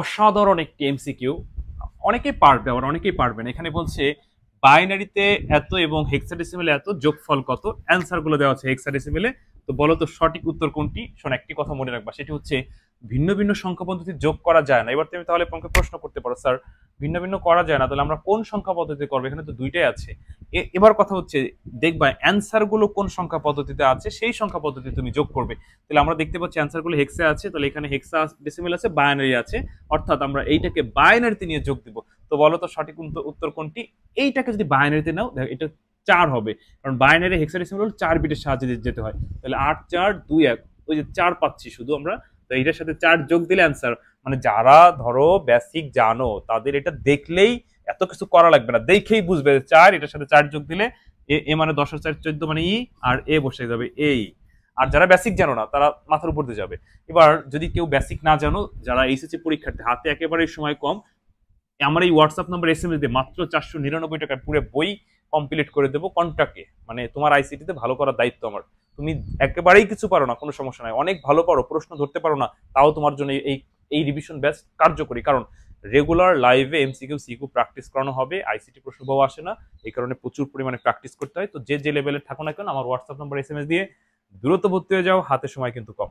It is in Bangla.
অসাধারণ একটি এমসিকিউ। অনেকেই পারবে, আবার অনেকেই পারবে না। এখানে বলছে বাইনারিতে এত এবং হেক্সাডেসিমেলে এত, যোগফল কত। অ্যান্সার গুলো দেওয়া আছে হেক্সাডেসিমেলে। তো বলো তো সঠিক উত্তর কোনটি? শোনো, একটি কথা মনে রাখবা, সেটি হচ্ছে ভিন্ন ভিন্ন সংখ্যা পদ্ধতি যোগ করা যায় না। এবার তুমি তাহলে আমাকে প্রশ্ন করতে পারো, স্যার ভিন্ন ভিন্ন করা যায় না, তাহলে আমরা কোন সংখ্যা পদ্ধতি করবো? এখানে তো দুইটাই আছে। এবার কথা হচ্ছে, দেখবা অ্যান্সার গুলো কোন সংখ্যা পদ্ধতিতে আছে, সেই সংখ্যা পদ্ধতি তুমি যোগ করবে। তাহলে আমরা দেখতে পাচ্ছি অ্যান্সার গুলো হেক্সা আছে, তাহলে এখানে হেক্সা ডেসিমেল আছে, বাইনারি আছে, অর্থাৎ আমরা এইটাকে বাইনারিতে নিয়ে যোগ দিব। তো বলো তো সঠিক উত্তর কোনটি? এইটাকে যদি বাইনারিতে নাও, দেখো এটা 4 হবে, কারণ বাইনারি হেক্সাডেসিমাল হলো 4 বিটের সাহায্যে যেতে হয়। তাহলে 8 4 2 1, ওই যে 4 পাচ্ছি শুধু আমরা। তো এইটার সাথে 4 যোগ দিলে অ্যান্সার। মানে যারা ধরো বেসিক জানো, তাদের এটা দেখলেই এত কিছু করা লাগবে না, দেখেই বুঝবে 4, এটার সাথে 4 যোগ দিলে এ মানে 10 আর 4 14, মানে ই, আর এ বসে যাবে এই। আর যারা বেসিক জানো না, তারা মাথার উপর দিয়ে যাবে। এবার যদি কেউ বেসিক না জানো, যারা এইচএসসি পরীক্ষার্থী, হাতে একেবারে সময় কম, আমার এই হোয়াটসঅ্যাপ নাম্বার এসএমএস দিয়ে মাত্র 499 টাকায় পুরো বই কমপ্লিট করে দেবো কন্টাক্টে। মানে তোমার আইসিটিতে ভালো করার দায়িত্ব আমার। তুমি একেবারেই কিছু পারো না, কোনো সমস্যা নাই, অনেক ভালো পারো, প্রশ্ন ধরতে পারো না, তাও তোমার জন্য এই এই রিভিশন বেস্ট কার্যকরী। কারণ রেগুলার লাইভে এমসিকিউ সিকিউ প্র্যাকটিস করানো হবে, আইসিটি প্রশ্ন পাওয়া আসে না, এই কারণে প্রচুর পরিমাণে প্র্যাকটিস করতে হয়। তো যে যে লেভেলের থাকো না কেন, আমার হোয়াটসঅ্যাপ নাম্বার এসএমএস দিয়ে দ্রুত ভর্তি হয়ে যাও, হাতে সময় কিন্তু কম।